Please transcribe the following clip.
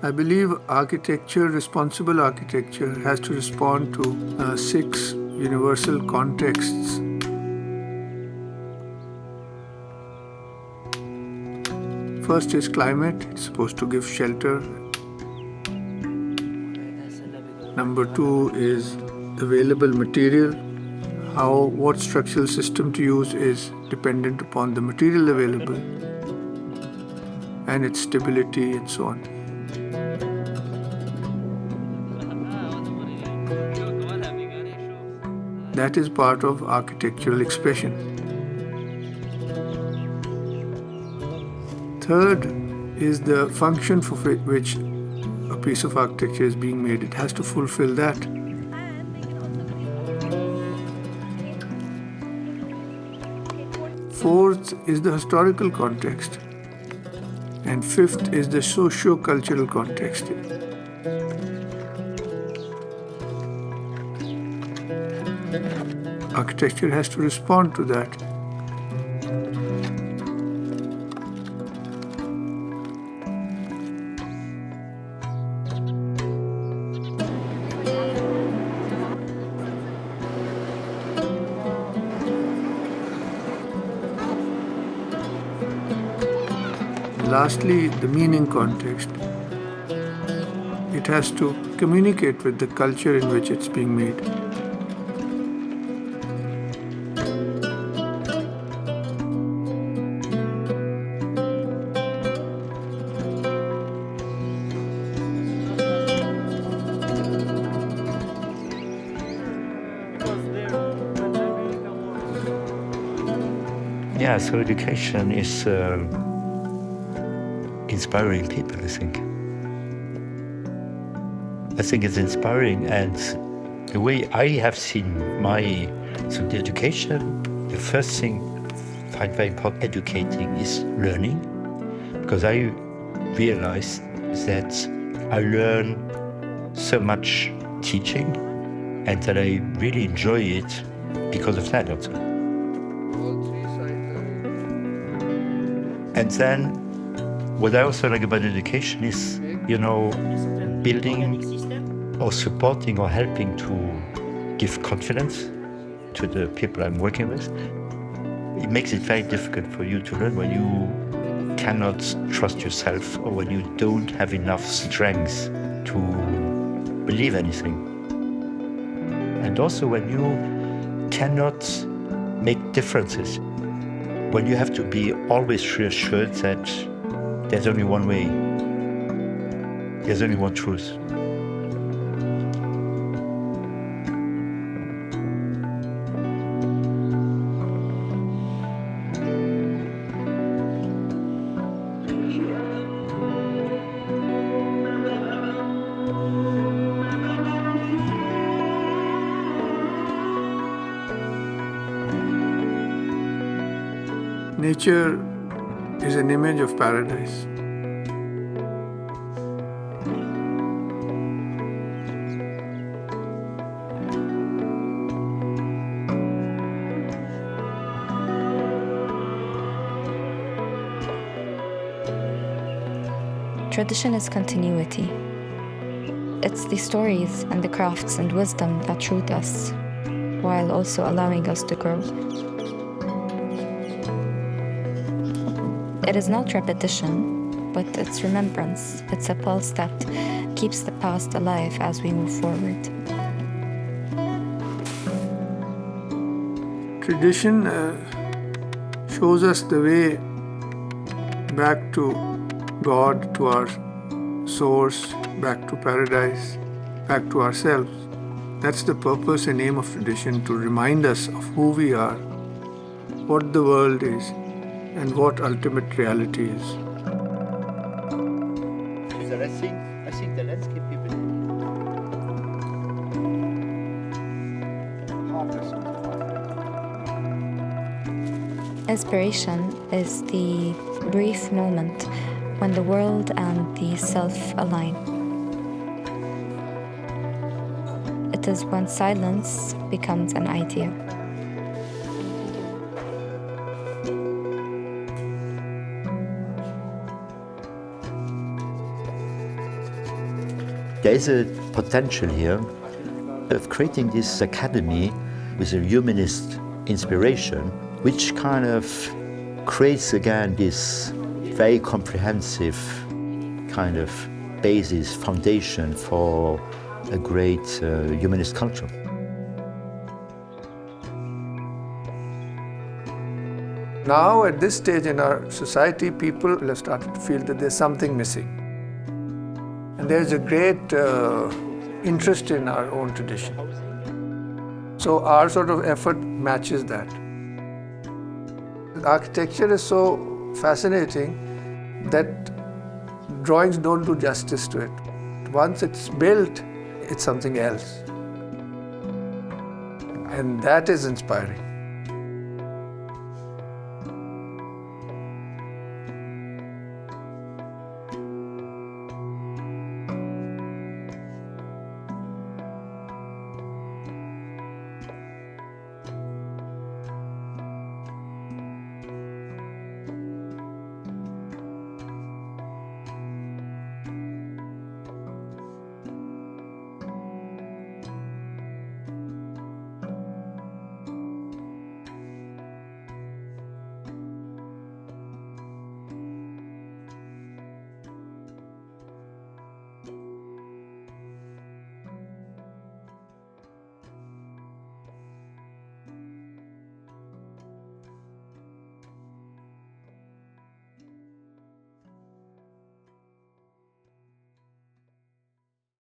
I believe responsible architecture, has to respond to 6 universal contexts. First is climate, it's supposed to give shelter. Number 2 is available material. What structural system to use is dependent upon the material available and its stability and so on. That is part of architectural expression. Third is the function for which a piece of architecture is being made. It has to fulfill that. Fourth is the historical context. And fifth is the socio-cultural context. Architecture has to respond to that. Lastly, the meaning context. It has to communicate with the culture in which it's being made. Yeah, so education is inspiring people, I think. I think it's inspiring, and the way I have seen the education, the first thing I find very important educating is learning, because I realized that I learn so much teaching and that I really enjoy it because of that also. And then what I also like about education is, building or supporting or helping to give confidence to the people I'm working with. It makes it very difficult for you to learn when you cannot trust yourself or when you don't have enough strength to believe anything. And also when you cannot make differences, when you have to be always reassured that there's only one way, there's only one truth. Nature is an image of paradise. Tradition is continuity. It's the stories and the crafts and wisdom that root us, while also allowing us to grow. It is not repetition, but it's remembrance. It's a pulse that keeps the past alive as we move forward. Tradition shows us the way back to God, to our source, back to paradise, back to ourselves. That's the purpose and aim of tradition, to remind us of who we are, what the world is, and what ultimate reality is. I think the landscape people. Inspiration is the brief moment when the world and the self align. It is when silence becomes an idea. There is a potential here of creating this academy with a humanist inspiration, which kind of creates again this very comprehensive kind of basis, foundation for a great humanist culture. Now, at this stage in our society, people have started to feel that there's something missing. And there's a great interest in our own tradition. So our sort of effort matches that. Architecture is so fascinating that drawings don't do justice to it. Once it's built, it's something else. And that is inspiring.